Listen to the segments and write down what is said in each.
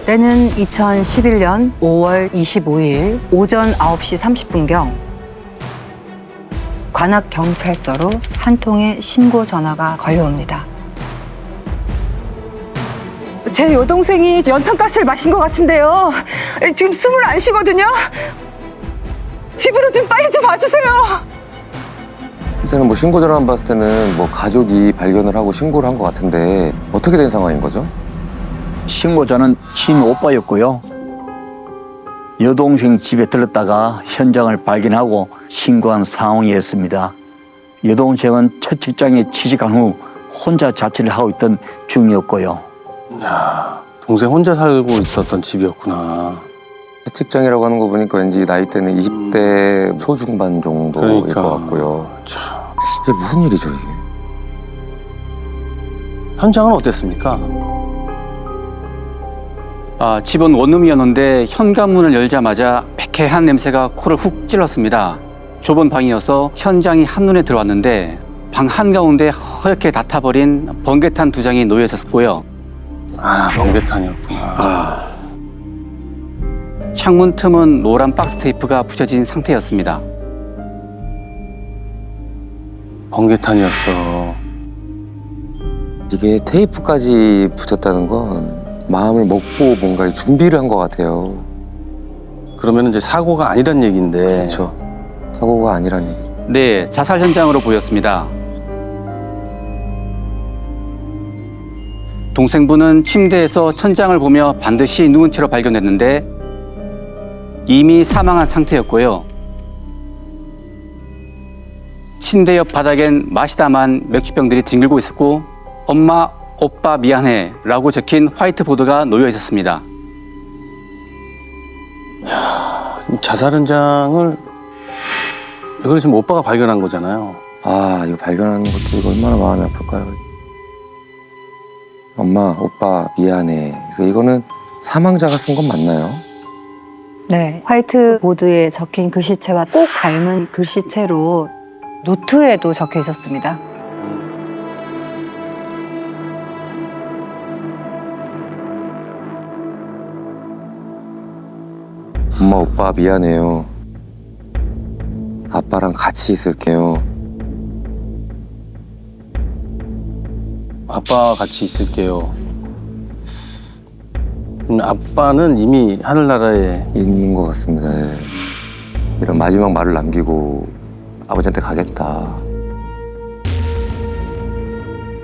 때는 2011년 5월 25일 오전 9시 30분경 관악경찰서로 한 통의 신고 전화가 걸려옵니다. 제 여동생이 연탄가스를 마신 것 같은데요. 지금 숨을 안 쉬거든요. 집으로 좀 빨리 좀 와주세요. 선생님 뭐 신고 전화만 봤을 때는 뭐 가족이 발견을 하고 신고를 한 것 같은데 어떻게 된 상황인 거죠? 신고자는 신오빠였고요. 여동생 집에 들렀다가 현장을 발견하고 신고한 상황이었습니다. 여동생은 첫 직장에 취직한 후 혼자 자취를 하고 있던 중이었고요. 야, 동생 혼자 살고 있었던 집이었구나. 직장이라고 하는 거 보니까 왠지 나이대는 20대 초중반 정도일 그러니까. 것 같고요. 참. 이게 무슨 일이죠 이게? 현장은 어땠습니까? 집은 원룸이었는데 현관문을 열자마자 매캐한 냄새가 코를 훅 찔렀습니다. 좁은 방이어서 현장이 한눈에 들어왔는데 방 한가운데 허옇게 닿아버린 번개탄 2장이 놓여 있었고요. 아, 번개탄이었구나. 창문 틈은 노란 박스 테이프가 붙여진 상태였습니다. 번개탄이었어. 이게 테이프까지 붙였다는 건 마음을 먹고 뭔가 준비를 한 것 같아요. 그러면 이제 사고가 아니란 얘기인데. 그렇죠. 사고가 아니란 얘기. 네, 자살 현장으로 보였습니다. 동생분은 침대에서 천장을 보며 반드시 누운 채로 발견됐는데 이미 사망한 상태였고요. 침대 옆 바닥엔 마시다만 맥주병들이 뒹굴고 있었고 엄마, 오빠 미안해 라고 적힌 화이트보드가 놓여 있었습니다. 자살 현장을 이걸 지금 오빠가 발견한 거잖아요. 아 이거 발견하는 것도 이거 얼마나 마음이 아플까요? 엄마, 오빠 미안해. 이거는 사망자가 쓴 건 맞나요? 네, 화이트보드에 적힌 글씨체와 꼭 닮은 글씨체로 노트에도 적혀 있었습니다. 엄마, 오빠 미안해요. 아빠랑 같이 있을게요. 아빠와 같이 있을게요. 아빠는 이미 하늘나라에 있는 것 같습니다. 예. 이런 마지막 말을 남기고 아버지한테 가겠다.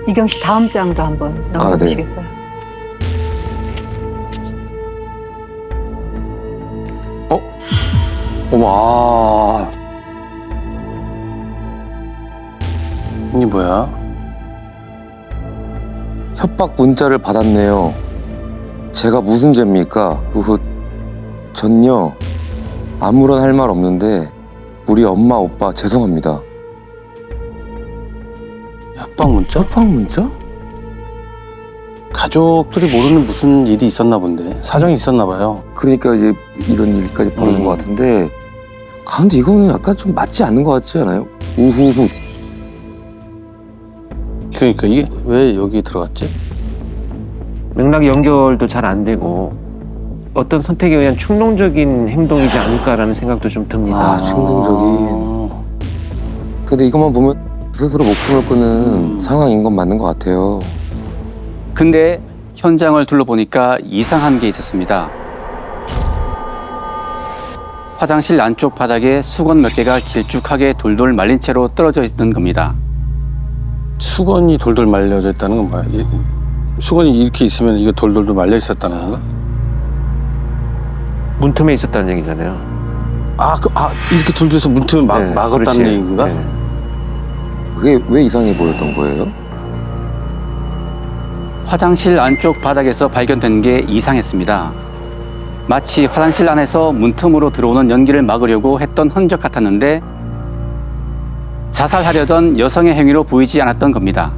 이경 씨 다음 장도 한번 넘어가 네. 보시겠어요? 어머, 이게 뭐야? 협박 문자를 받았네요. 제가 무슨 죄입니까? 전요 아무런 할 말 없는데 우리 엄마, 오빠 죄송합니다. 협박 문자? 협박 문자? 가족들이 모르는 무슨 일이 있었나 본데. 사정이 있었나 봐요. 그러니까 이제 이런 일까지 벌어진 것 같은데 근데 이거는 약간 좀 맞지 않는 것 같지 않아요? 우후후. 그러니까 이게 왜 여기 들어갔지? 맥락 연결도 잘 안 되고 어떤 선택에 의한 충동적인 행동이지 않을까라는 생각도 좀 듭니다. 충동적인. 근데 이것만 보면 스스로 목숨을 끊은 상황인 건 맞는 것 같아요. 근데 현장을 둘러보니까 이상한 게 있었습니다. 화장실 안쪽 바닥에 수건 몇 개가 길쭉하게 돌돌 말린 채로 떨어져 있는 겁니다. 수건이 돌돌 말려져 있다는 건 뭐야? 수건이 이렇게 있으면 이게 돌돌돌 말려 있었다는 건가? 문틈에 있었다는 얘기잖아요. 이렇게 둘둘해서 문틈을 네, 막았다는 그렇지. 얘기인가? 네. 그게 왜 이상해 보였던 거예요? 화장실 안쪽 바닥에서 발견된 게 이상했습니다. 마치 화장실 안에서 문틈으로 들어오는 연기를 막으려고 했던 흔적 같았는데 자살하려던 여성의 행위로 보이지 않았던 겁니다.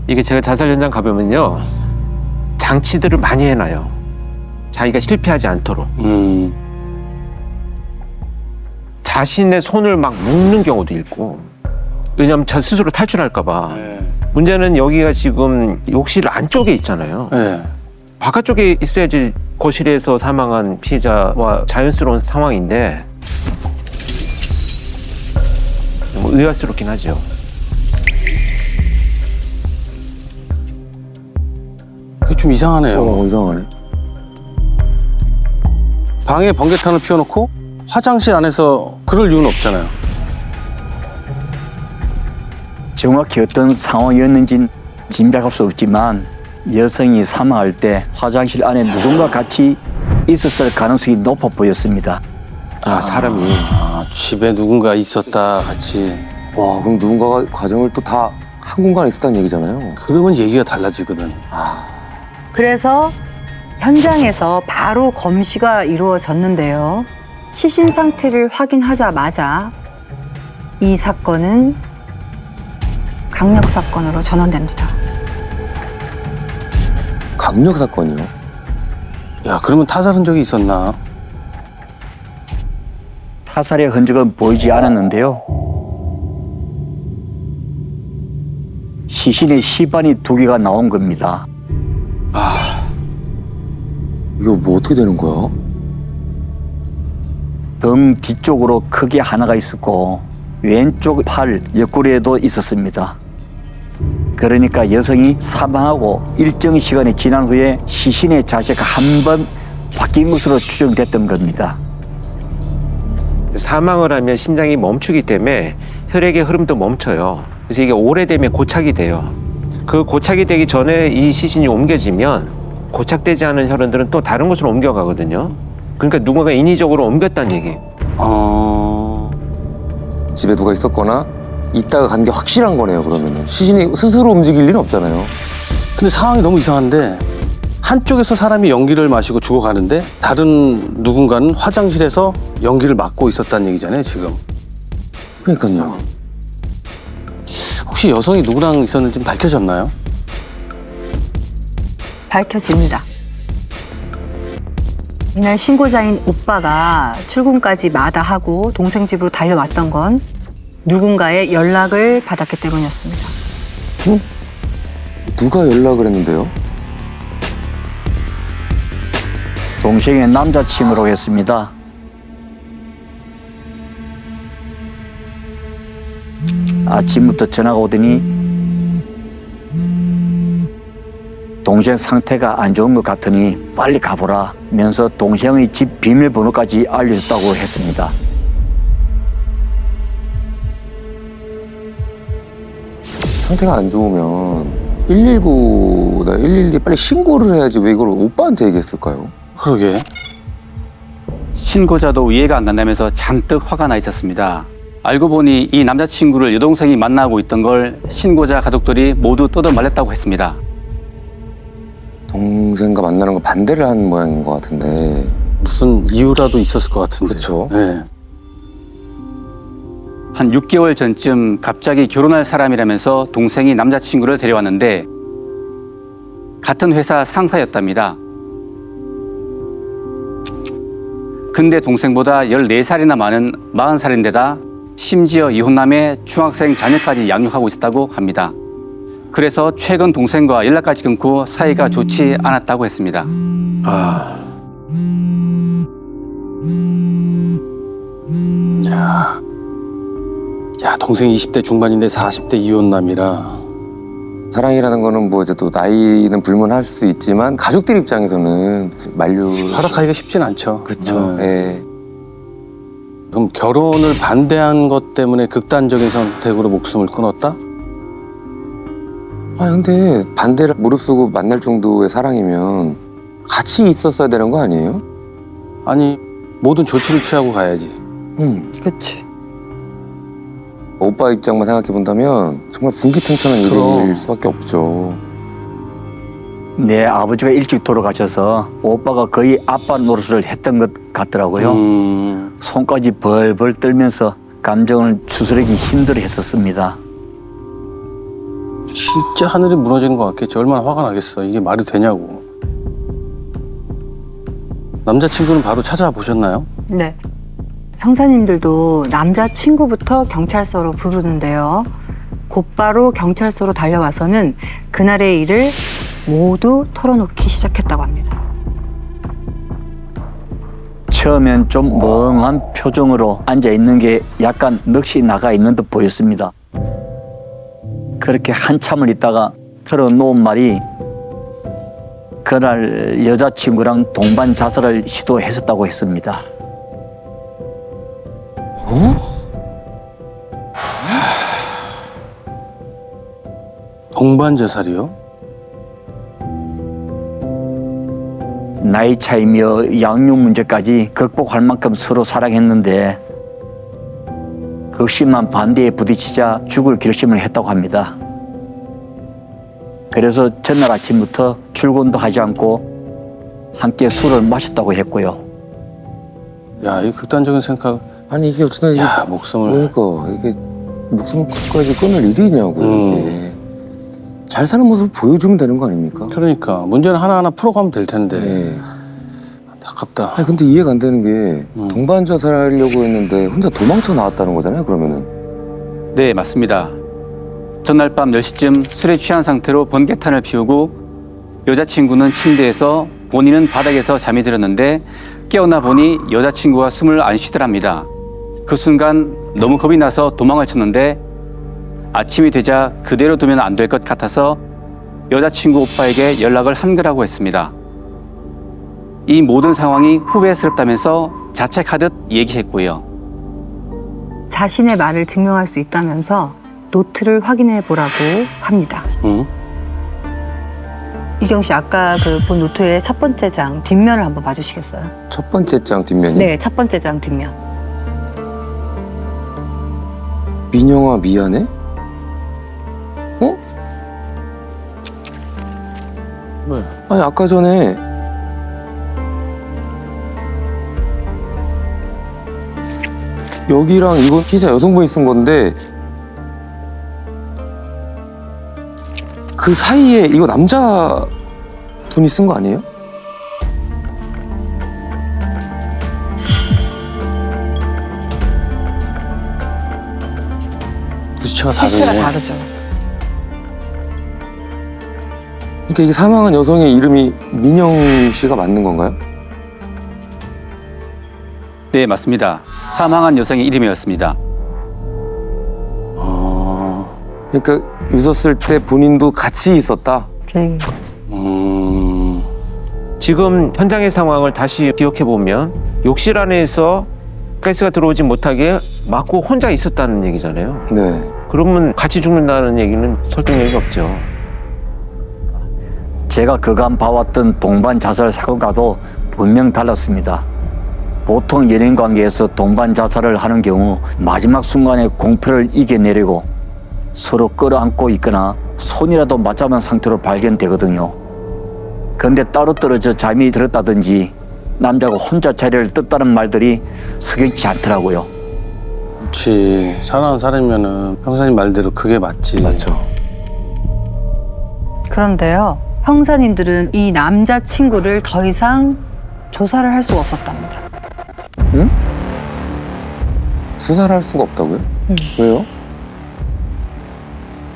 이게 제가 자살 현장 가보면요, 장치들을 많이 해놔요. 자기가 실패하지 않도록. 자신의 손을 막 묶는 경우도 있고, 왜냐하면 저 스스로 탈출할까 봐. 문제는 여기가 지금 욕실 안쪽에 있잖아요. 네. 바깥쪽에 있어야지 거실에서 사망한 피해자와 자연스러운 상황인데 뭐 의아스럽긴 하죠. 그게 좀 이상하네요. 이상하네. 방에 번개탄을 피워놓고 화장실 안에서 그럴 이유는 없잖아요. 정확히 어떤 상황이었는지는 짐작할 수 없지만 여성이 사망할 때 화장실 안에 누군가 같이 있었을 가능성이 높아 보였습니다. 사람이. 집에 누군가 있었다 같이. 와, 그럼 누군가가 과정을 또 다 한 공간에 있었다는 얘기잖아요. 그러면 얘기가 달라지거든. 그래서 현장에서 바로 검시가 이루어졌는데요. 시신 상태를 확인하자마자 이 사건은 강력 사건으로 전환됩니다. 강력 사건이요? 야, 그러면 타살 흔적이 있었나? 타살의 흔적은 보이지 않았는데요. 시신의 시반이 2개가 나온 겁니다. 이거 뭐 어떻게 되는 거야? 등 뒤쪽으로 크게 하나가 있었고 왼쪽 팔 옆구리에도 있었습니다. 그러니까 여성이 사망하고 일정 시간이 지난 후에 시신의 자세가 한 번 바뀐 것으로 추정됐던 겁니다. 사망을 하면 심장이 멈추기 때문에 혈액의 흐름도 멈춰요. 그래서 이게 오래되면 고착이 돼요. 그 고착이 되기 전에 이 시신이 옮겨지면 고착되지 않은 혈흔들은 또 다른 곳으로 옮겨가거든요. 그러니까 누군가 인위적으로 옮겼다는 얘기예요. 집에 누가 있었거나 있다가 간 게 확실한 거네요, 그러면은. 시신이 스스로 움직일 리는 없잖아요. 근데 상황이 너무 이상한데 한쪽에서 사람이 연기를 마시고 죽어가는데 다른 누군가는 화장실에서 연기를 맡고 있었다는 얘기잖아요, 지금. 그러니까요. 혹시 여성이 누구랑 있었는지 밝혀졌나요? 밝혀집니다. 이날 신고자인 오빠가 출근까지 마다하고 동생 집으로 달려왔던 건 누군가의 연락을 받았기 때문이었습니다. 누가 연락을 했는데요? 동생의 남자친구라고 했습니다. 아침부터 전화가 오더니 동생 상태가 안 좋은 것 같으니 빨리 가보라 면서 동생의 집 비밀번호까지 알려줬다고 했습니다. 상태가 안 좋으면 119나 112 빨리 신고를 해야지 왜 이걸 오빠한테 얘기했을까요? 그러게. 신고자도 이해가 안 간다면서 잔뜩 화가 나 있었습니다. 알고 보니 이 남자친구를 여동생이 만나고 있던 걸 신고자 가족들이 모두 떠들말렸다고 했습니다. 동생과 만나는 거 반대를 한 모양인 것 같은데. 무슨 이유라도 있었을 것 같은데. 그쵸. 네. 한 6개월 전쯤 갑자기 결혼할 사람이라면서 동생이 남자친구를 데려왔는데 같은 회사 상사였답니다. 근데 동생보다 14살이나 많은 40살인데다 심지어 이혼남의 중학생 자녀까지 양육하고 있었다고 합니다. 그래서 최근 동생과 연락까지 끊고 사이가 좋지 않았다고 했습니다. 야, 동생 20대 중반인데 40대 이혼남이라. 사랑이라는 거는 뭐 이제 또 나이는 불문할 수 있지만 가족들 입장에서는 만류. 허락하기가 쉽진 않죠. 그쵸. 네. 예. 그럼 결혼을 반대한 것 때문에 극단적인 선택으로 목숨을 끊었다? 아 근데 반대를 무릅쓰고 만날 정도의 사랑이면 같이 있었어야 되는 거 아니에요? 아니, 모든 조치를 취하고 가야지. 그렇지. 오빠 입장만 생각해 본다면 정말 분기탱천한 그럼. 일일 수밖에 없죠. 내 아버지가 일찍 돌아가셔서 오빠가 거의 아빠 노릇을 했던 것 같더라고요. 손까지 벌벌 떨면서 감정을 추스르기 힘들어 했었습니다. 진짜 하늘이 무너진 것 같겠지. 얼마나 화가 나겠어. 이게 말이 되냐고. 남자친구는 바로 찾아보셨나요? 네. 형사님들도 남자친구부터 경찰서로 부르는데요. 곧바로 경찰서로 달려와서는 그날의 일을 모두 털어놓기 시작했다고 합니다. 처음엔 좀 멍한 표정으로 앉아 있는 게 약간 넋이 나가 있는 듯 보였습니다. 그렇게 한참을 있다가 털어놓은 말이 그날 여자친구랑 동반 자살을 시도했었다고 했습니다. 동반 자살이요? 나이 차이며 양육 문제까지 극복할 만큼 서로 사랑했는데 극심한 반대에 부딪히자 죽을 결심을 했다고 합니다. 그래서 전날 아침부터 출근도 하지 않고 함께 술을 마셨다고 했고요. 야, 이 극단적인 생각. 아니 이게 어쩌다 이게 야, 목숨을. 그러니까 이게 목숨 끝까지 끊을 일이냐고 이게 잘 사는 모습을 보여주면 되는 거 아닙니까? 그러니까 문제는 하나하나 풀어가면 될 텐데. 네. 안타깝다. 아니 근데 이해가 안 되는 게 동반 자살하려고 했는데 혼자 도망쳐 나왔다는 거잖아요. 그러면은 네, 맞습니다. 전날 밤 10시쯤 술에 취한 상태로 번개탄을 피우고 여자친구는 침대에서 본인은 바닥에서 잠이 들었는데 깨어나 보니 여자친구가 숨을 안 쉬더랍니다. 그 순간 너무 겁이 나서 도망을 쳤는데 아침이 되자 그대로 두면 안 될 것 같아서 여자친구 오빠에게 연락을 한 거라고 했습니다. 이 모든 상황이 후회스럽다면서 자책하듯 얘기했고요. 자신의 말을 증명할 수 있다면서 노트를 확인해 보라고 합니다. 응? 이경 씨, 아까 그 본 노트의 첫 번째 장 뒷면을 한번 봐주시겠어요? 첫 번째 장 뒷면이 네, 첫 번째 장 뒷면. 민영아 미안해? 어? 왜? 아니 아까 전에 여기랑 이건 피자 여성분이 쓴 건데 그 사이에 이거 남자 분이 쓴 거 아니에요? 글씨체가 색채가 다르네. 다르죠. 그러니까 이게 사망한 여성의 이름이 민영 씨가 맞는 건가요? 네, 맞습니다. 사망한 여성의 이름이었습니다. 그러니까 있었을 때 본인도 같이 있었다. 그 거죠. 지금 현장의 상황을 다시 기억해 보면 욕실 안에서 가스가 들어오지 못하게 막고 혼자 있었다는 얘기잖아요. 네. 그러면 같이 죽는다는 얘기는 설득력이 없죠. 제가 그간 봐왔던 동반 자살 사건과도 분명 달랐습니다. 보통 연인 관계에서 동반 자살을 하는 경우 마지막 순간에 공포를 이겨내려고 서로 끌어안고 있거나 손이라도 맞잡은 상태로 발견되거든요. 그런데 따로 떨어져 잠이 들었다든지 남자가 혼자 자리를 떴다는 말들이 석연치 않더라고요. 그렇지. 사랑하는 사람이면은 형사님 말대로 그게 맞지. 맞죠. 그런데요, 형사님들은 이 남자친구를 더 이상 조사를 할 수가 없었답니다. 응? 수사를 할 수가 없다고요? 왜요?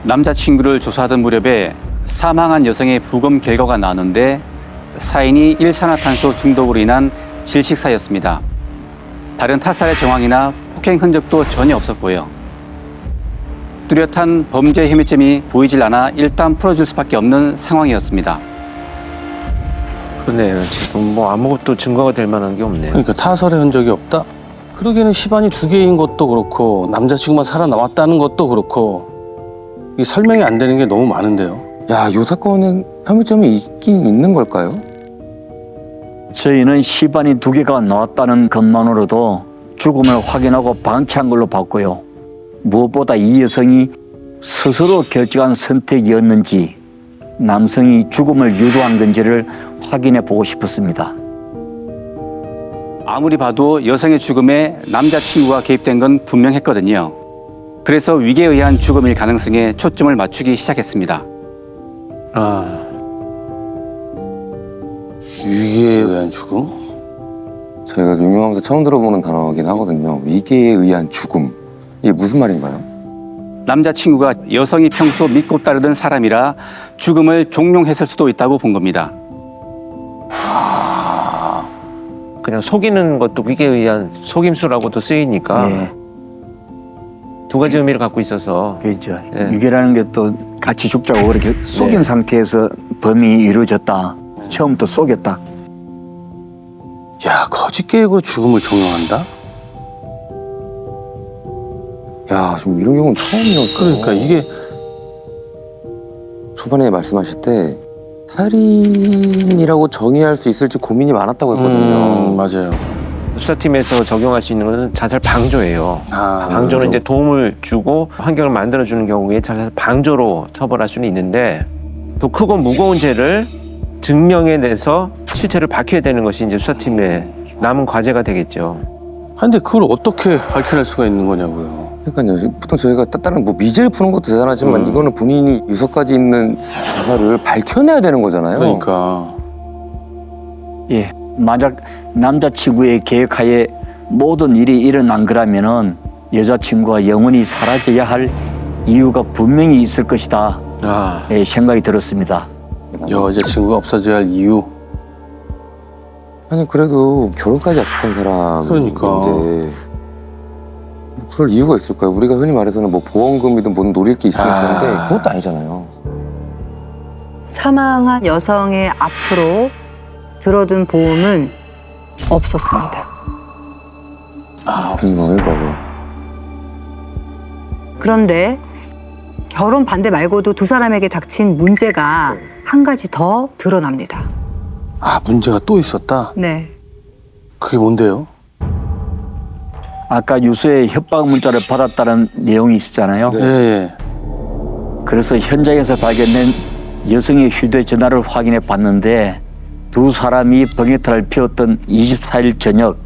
남자친구를 조사하던 무렵에 사망한 여성의 부검 결과가 나왔는데 사인이 일산화탄소 중독으로 인한 질식사였습니다. 다른 타살의 정황이나 폭행 흔적도 전혀 없었고요. 뚜렷한 범죄 혐의점이 보이질 않아 일단 풀어줄 수밖에 없는 상황이었습니다. 그러네요. 지금 뭐 아무것도 증거가 될 만한 게 없네요. 그러니까 타설의 흔적이 없다? 그러기에는 시반이 2개인 것도 그렇고 남자친구만 살아남았다는 것도 그렇고 이 설명이 안 되는 게 너무 많은데요. 야, 이 사건은 혐의점이 있긴 있는 걸까요? 저희는 시반이 2개가 나왔다는 것만으로도 죽음을 확인하고 방치한 걸로 봤고요. 무엇보다 이 여성이 스스로 결정한 선택이었는지 남성이 죽음을 유도한 건지를 확인해 보고 싶었습니다. 아무리 봐도 여성의 죽음에 남자친구가 개입된 건 분명했거든요. 그래서 위계에 의한 죽음일 가능성에 초점을 맞추기 시작했습니다. 아, 위기에 의한 죽음? 저희가 유명하면서 처음 들어보는 단어이긴 하거든요. 위계에 의한 죽음. 이게 무슨 말인가요? 남자친구가 여성이 평소 믿고 따르던 사람이라 죽음을 종용했을 수도 있다고 본 겁니다. 그냥 속이는 것도 위계에 의한 속임수라고도 쓰이니까 예. 두 가지 의미를 갖고 있어서 그렇죠. 예. 유괴라는 게 또 같이 죽자고 그렇게 속인 네. 상태에서 범이 이루어졌다. 처음부터 속였다. 야, 거짓 계획으로 죽음을 종용한다? 야, 좀 이런 경우는 처음이었어요. 그러니까 이게 초반에 말씀하실 때 살인이라고 정의할 수 있을지 고민이 많았다고 했거든요. 맞아요. 수사팀에서 적용할 수 있는 것은 자살 방조예요. 아, 방조는 이제 도움을 주고 환경을 만들어주는 경우에 자살 방조로 처벌할 수는 있는데 또 크고 무거운 죄를 증명해내서 실체를 밝혀야 되는 것이 이제 수사팀의 남은 과제가 되겠죠. 근데 그걸 어떻게 밝혀낼 수가 있는 거냐고요. 그러니까요. 보통 저희가 다른 뭐 미제를 푸는 것도 대단하지만 이거는 본인이 유서까지 있는 자살을 밝혀내야 되는 거잖아요. 그러니까. 예. 만약 남자친구의 계획하에 모든 일이 일어난 거라면은 여자친구가 영원히 사라져야 할 이유가 분명히 있을 것이다. 아, 예, 생각이 들었습니다. 여자친구가 없어져야 할 이유. 아니 그래도 결혼까지 약속한 사람인데 그러니까. 그럴 이유가 있을까요? 우리가 흔히 말해서는 뭐 보험금이든 뭐든 노릴 게 있을 텐데 그것도 아니잖아요. 사망한 여성의 앞으로 들어둔 보험은 없었습니다. 건강을 봐봐. 그런데 결혼 반대 말고도 두 사람에게 닥친 문제가 한 가지 더 드러납니다. 아, 문제가 또 있었다? 네. 그게 뭔데요? 아까 유서에 협박 문자를 받았다는 내용이 있었잖아요. 예, 예. 그래서 현장에서 발견된 여성의 휴대전화를 확인해 봤는데 두 사람이 병해탈을 피웠던 24일 저녁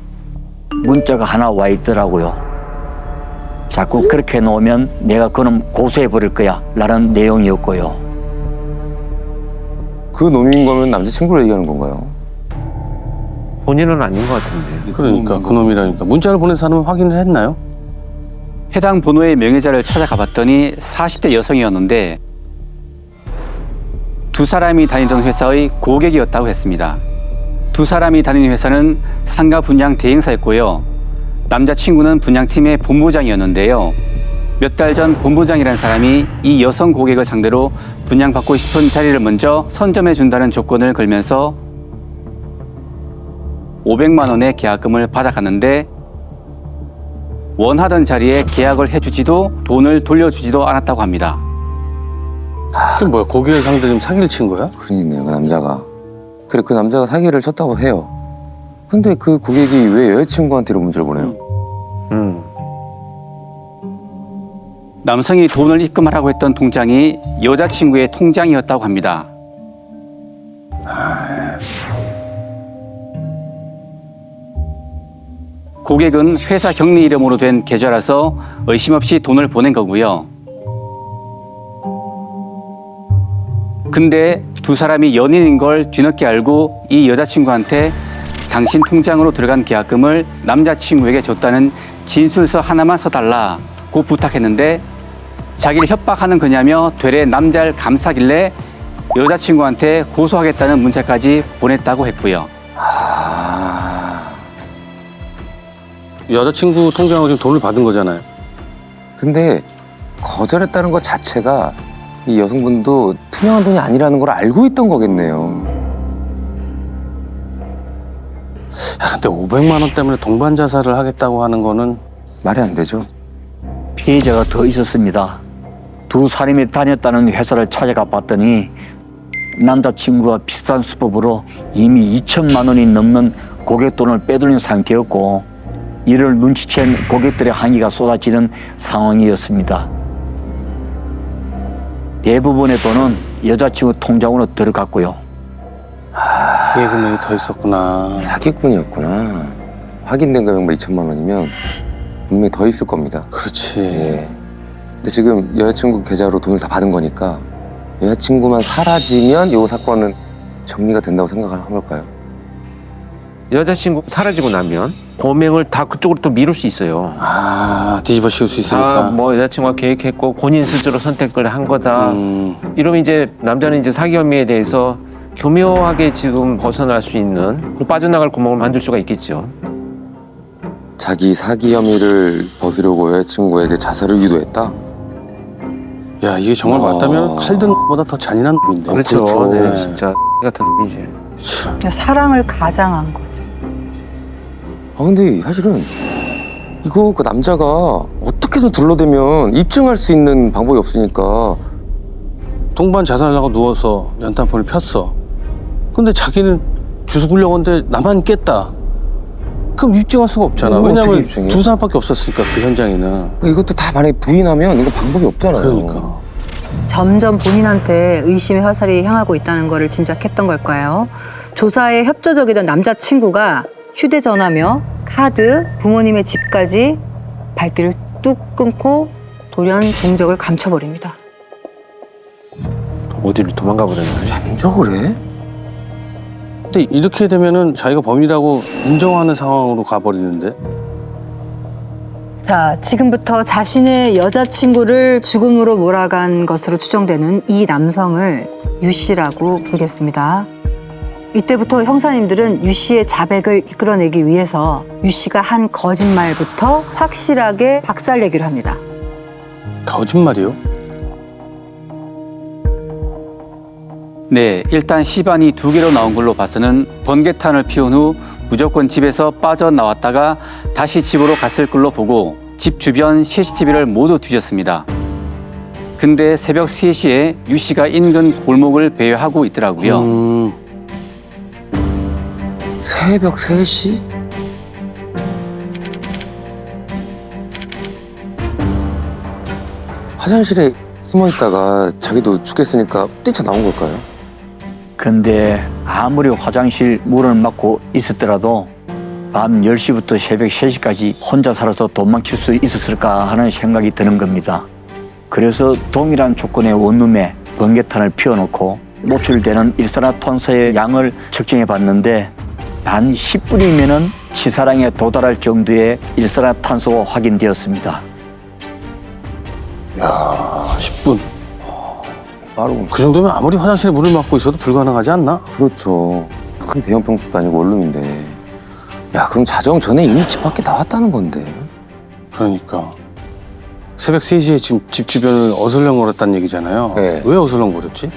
문자가 하나 와 있더라고요. 자꾸 그렇게 해놓으면 내가 그놈 고소해 버릴 거야 라는 내용이었고요. 그 놈인 거면 남자친구를 얘기하는 건가요? 본인은 아닌 것 같은데. 그러니까 그놈이라니까. 문자를 보낸 사람은 확인을 했나요? 해당 번호의 명의자를 찾아가 봤더니 40대 여성이었는데 두 사람이 다니던 회사의 고객이었다고 했습니다. 두 사람이 다니는 회사는 상가 분양 대행사였고요. 남자친구는 분양팀의 본부장이었는데요. 몇 달 전 본부장이라는 사람이 이 여성 고객을 상대로 분양받고 싶은 자리를 먼저 선점해 준다는 조건을 걸면서 500만 원의 계약금을 받아갔는데 원하던 자리에 계약을 해주지도 돈을 돌려주지도 않았다고 합니다. 그게 뭐야? 고객을 상대로 지금 사기를 친 거야? 그러니네요, 그 남자가. 그래, 그 남자가 사기를 쳤다고 해요. 근데 그 고객이 왜 여자친구한테 이런 문자를 보내요? 남성이 돈을 입금하라고 했던 통장이 여자친구의 통장이었다고 합니다. 고객은 회사 경리 이름으로 된 계좌라서 의심 없이 돈을 보낸 거고요. 근데 두 사람이 연인인 걸 뒤늦게 알고 이 여자친구한테 당신 통장으로 들어간 계약금을 남자친구에게 줬다는 진술서 하나만 써달라고 부탁했는데 자기를 협박하는 거냐며 되레 남자를 감싸길래 여자친구한테 고소하겠다는 문자까지 보냈다고 했고요. 여자친구 통장으로 지금 돈을 받은 거잖아요. 근데 거절했다는 것 자체가 이 여성분도 투명한 돈이 아니라는 걸 알고 있던 거겠네요. 야, 근데 500만 원 때문에 동반 자살을 하겠다고 하는 거는 말이 안 되죠. 피해자가 더 있었습니다. 두 사람이 다녔다는 회사를 찾아가 봤더니 남자친구가 비슷한 수법으로 이미 2천만 원이 넘는 고객돈을 빼돌린 상태였고 이를 눈치챈 고객들의 항의가 쏟아지는 상황이었습니다. 대부분의 돈은 여자친구 통장으로 들어갔고요. 피해 금액이 더 있었구나. 사기꾼이었구나. 확인된 금액만 2천만 원이면 분명히 더 있을 겁니다. 그렇지. 예. 근데 지금 여자친구 계좌로 돈을 다 받은 거니까 여자친구만 사라지면 이 사건은 정리가 된다고 생각을 한 걸까요? 여자친구 사라지고 나면 고명을 다 그쪽으로 또 미룰 수 있어요. 아, 뒤집어 씌울 수 있으니까. 다 뭐 여자친구가 계획했고 본인 스스로 선택을 한 거다. 이러면 이제 남자는 이제 사기 혐의에 대해서 교묘하게 지금 벗어날 수 있는 빠져나갈 구멍을 만들 수가 있겠죠. 자기 사기 혐의를 벗으려고 여자친구에게 자살을 유도했다? 야, 이게 정말 맞다면 칼든 보다 더 잔인한 놈인데. 그렇죠. 그렇죠. 네, 네. 진짜 같은 놈이지. 사랑을 가장한 거지. 아 근데 사실은 이거 그 남자가 어떻게든 둘러대면 입증할 수 있는 방법이 없으니까 동반 자살하려고 누워서 연탄불을 폈어. 근데 자기는 주술려고 하는데 나만 깼다. 그럼 입증할 수가 없잖아. 어떻게 왜냐면 입증해? 두 사람밖에 없었으니까 그 현장에는. 이것도 다 만약에 부인하면 이거 방법이 없잖아요. 그러니까. 점점 본인한테 의심의 화살이 향하고 있다는 거를 짐작했던 걸까요? 조사에 협조적이던 남자친구가 휴대전화며 카드, 부모님의 집까지 발길을 뚝 끊고 돌연 동적을 감춰버립니다. 어디로 도망가 버렸나요? 잠적을 해? 근데 이렇게 되면은 자기가 범인이라고 인정하는 상황으로 가버리는데. 자, 지금부터 자신의 여자친구를 죽음으로 몰아간 것으로 추정되는 이 남성을 유 씨라고 부르겠습니다. 이때부터 형사님들은 유 씨의 자백을 이끌어내기 위해서 유 씨가 한 거짓말부터 확실하게 박살내기로 합니다. 거짓말이요? 네, 일단 시반이 2개로 나온 걸로 봐서는 번개탄을 피운 후 무조건 집에서 빠져나왔다가 다시 집으로 갔을 걸로 보고 집 주변 CCTV를 모두 뒤졌습니다. 근데 새벽 3시에 유 씨가 인근 골목을 배회하고 있더라고요. 새벽 3시? 화장실에 숨어 있다가 자기도 죽겠으니까 뛰쳐나온 걸까요? 근데 아무리 화장실 문을 막고 있었더라도 밤 10시부터 새벽 3시까지 혼자 살아서 도망칠 수 있었을까 하는 생각이 드는 겁니다. 그래서 동일한 조건의 원룸에 번개탄을 피워놓고 노출되는 일산화탄소의 양을 측정해 봤는데 단 10분이면은 치사량에 도달할 정도의 일산화탄소가 확인되었습니다. 야, 10분. 빠르고. 그 정도면 아무리 화장실에 물을 막고 있어도 불가능하지 않나? 그렇죠. 큰 대형 평수도 아니고 원룸인데. 야, 그럼 자정 전에 이미 집 밖에 나왔다는 건데. 그러니까. 새벽 3시에 집 주변을 어슬렁거렸다는 얘기잖아요. 네. 왜 어슬렁거렸지?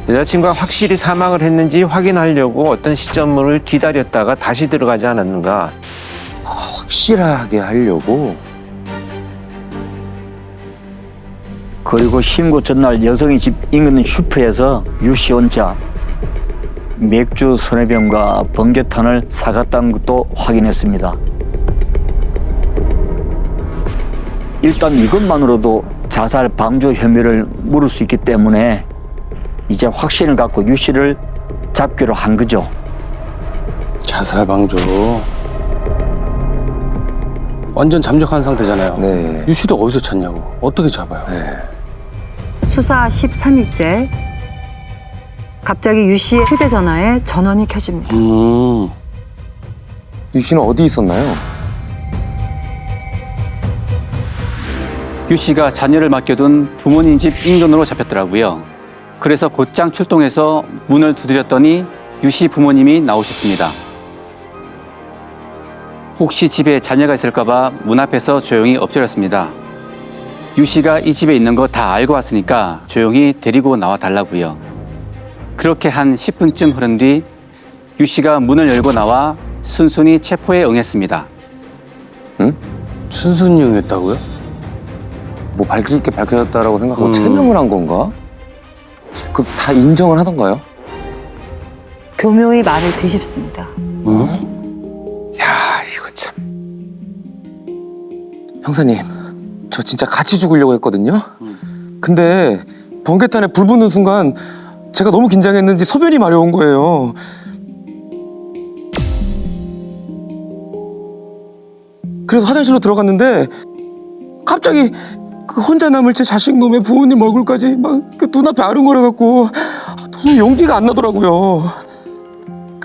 여자친구가 확실히 사망을 했는지 확인하려고 어떤 시점을 기다렸다가 다시 들어가지 않았는가. 확실하게 하려고. 그리고 신고 전날 여성의 집 인근 슈퍼에서 유 씨 혼자 맥주 서너 병과 번개탄을 사갔다는 것도 확인했습니다. 일단 이것만으로도 자살 방조 혐의를 물을 수 있기 때문에 이제 확신을 갖고 유 씨를 잡기로 한 거죠. 자살 방조. 완전 잠적한 상태잖아요. 네. 유 씨를 어디서 찾냐고. 어떻게 잡아요? 수사 13일째 갑자기 유 씨의 휴대전화에 전원이 켜집니다. 유 씨는 어디 있었나요? 유 씨가 자녀를 맡겨둔 부모님 집 인근으로 잡혔더라고요. 그래서 곧장 출동해서 문을 두드렸더니 유 씨 부모님이 나오셨습니다. 혹시 집에 자녀가 있을까 봐 문 앞에서 조용히 엎드렸습니다. 유 씨가 이 집에 있는 거 다 알고 왔으니까 조용히 데리고 나와 달라고요. 그렇게 한 10분쯤 흐른 뒤 유 씨가 문을 열고 나와 순순히 체포에 응했습니다. 순순히 응했다고요? 뭐 밝힐 게 밝혀졌다라고 생각하고 체념을 한 건가? 그럼 다 인정을 하던가요? 교묘히 말을 뒤집습니다. 야, 이거 참. 형사님, 저 진짜 같이 죽으려고 했거든요? 근데 번개탄에 불 붙는 순간 제가 너무 긴장했는지 소변이 마려운 거예요. 그래서 화장실로 들어갔는데 갑자기 그 혼자 남을 제 자식놈의 부모님 얼굴까지 막 그 눈앞에 아른거려갖고 도저히 용기가 안 나더라고요.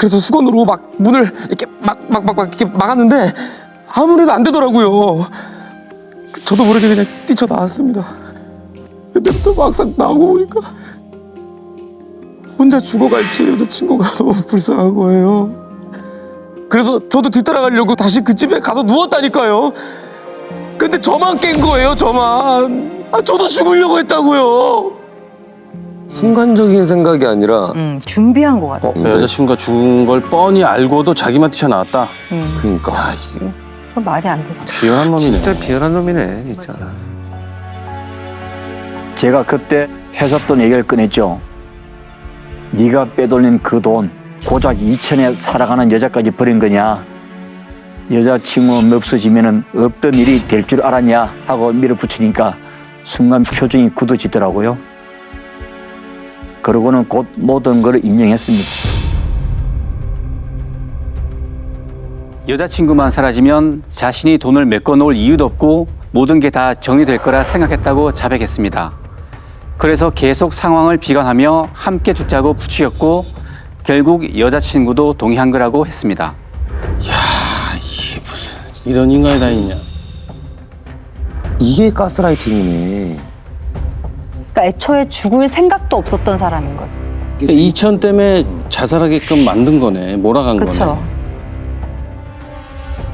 그래서 수건으로 막 문을 이렇게 막 이렇게 막았는데 아무래도 안 되더라고요. 저도 모르게 그냥 뛰쳐나왔습니다. 근데 또 막상 나오고 보니까 혼자 죽어갈 제 여자친구가 너무 불쌍한 거예요. 그래서 저도 뒤따라가려고 다시 그 집에 가서 누웠다니까요. 근데 저만 깬 거예요, 저만. 저도 죽으려고 했다고요. 순간적인 생각이 아니라 준비한 것 같아. 여자친구가 죽은 걸 뻔히 알고도 자기만 뛰쳐나왔다. 그러니까. 야, 이게 그건 말이 안 되지. 비열한 놈이네. 진짜 비열한 놈이네, 진짜. 제가 그때 회사 돈 얘기를 꺼냈죠. 네가 빼돌린 그 돈 고작 2천에 살아가는 여자까지 버린 거냐. 여자친구 없어지면 없던 일이 될 줄 알았냐 하고 밀어붙이니까 순간 표정이 굳어지더라고요. 그러고는 곧 모든 걸 인정했습니다. 여자친구만 사라지면 자신이 돈을 메꿔놓을 이유도 없고 모든 게 다 정리될 거라 생각했다고 자백했습니다. 그래서 계속 상황을 비관하며 함께 죽자고 부추겼고 결국 여자친구도 동의한 거라고 했습니다. 이게 무슨 이런 인간이 다 있냐. 이게 가스라이팅이네. 그러니까 애초에 죽을 생각도 없었던 사람인 거죠. 그러니까 2천 때문에 자살하게끔 만든 거네. 몰아간 그쵸. 거네.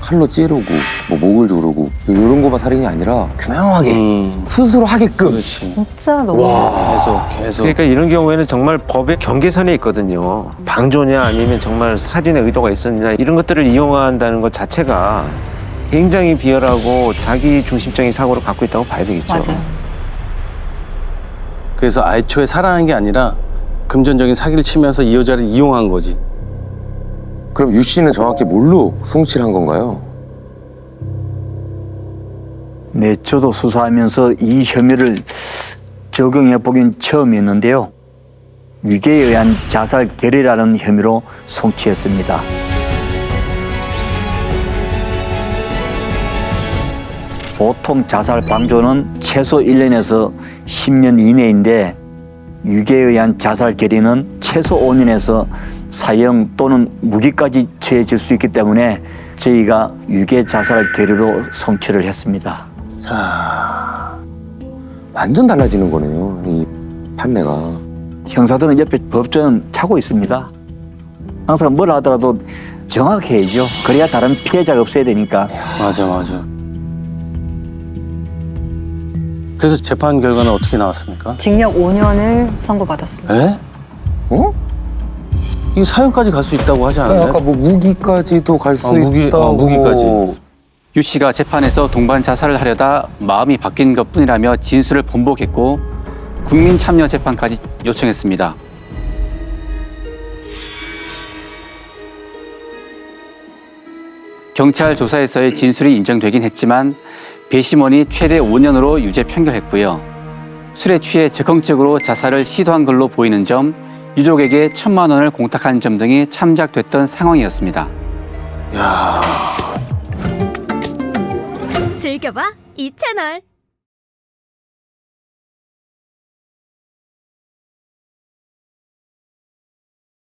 칼로 찌르고 뭐 목을 조르고 이런 거만 살인이 아니라 교묘하게 스스로 하게끔. 그렇지. 진짜 너무. 계속. 그러니까 이런 경우에는 정말 법의 경계선에 있거든요. 방조냐 아니면 정말 살인의 의도가 있었냐 이런 것들을 이용한다는 것 자체가 굉장히 비열하고 자기 중심적인 사고를 갖고 있다고 봐야 되겠죠. 맞아요. 그래서 애초에 사랑한 게 아니라 금전적인 사기를 치면서 이 여자를 이용한 거지. 그럼 유 씨는 정확히 뭘로 송치를 한 건가요? 네, 저도 수사하면서 이 혐의를 적용해 보긴 처음이었는데요. 위계에 의한 자살 결의라는 혐의로 송치했습니다. 보통 자살 방조는 최소 1년에서 10년 이내인데 위계에 의한 자살 결의는 최소 5년에서 사형 또는 무기까지 처해질 수 있기 때문에 저희가 유괴 자살 결의로 송치를 했습니다. 완전 달라지는 거네요, 이 판례가. 형사들은 옆에 법조는 차고 있습니다. 항상 뭘 하더라도 정확히 해야죠. 그래야 다른 피해자가 없어야 되니까. 맞아. 그래서 재판 결과는 어떻게 나왔습니까? 징역 5년을 선고받았습니다. 에? 어? 이게 사형까지 갈 수 있다고 하지 않았나요? 아까 뭐 무기까지도 갈 수 있다고. 무기까지. 유 씨가 재판에서 동반 자살을 하려다 마음이 바뀐 것뿐이라며 진술을 번복했고 국민참여재판까지 요청했습니다. 경찰 조사에서의 진술이 인정되긴 했지만 배심원이 최대 5년으로 유죄 판결했고요. 술에 취해 적극적으로 자살을 시도한 걸로 보이는 점, 유족에게 1,000만 원을 공탁한 점 등이 참작됐던 상황이었습니다. 즐겨봐 이 채널.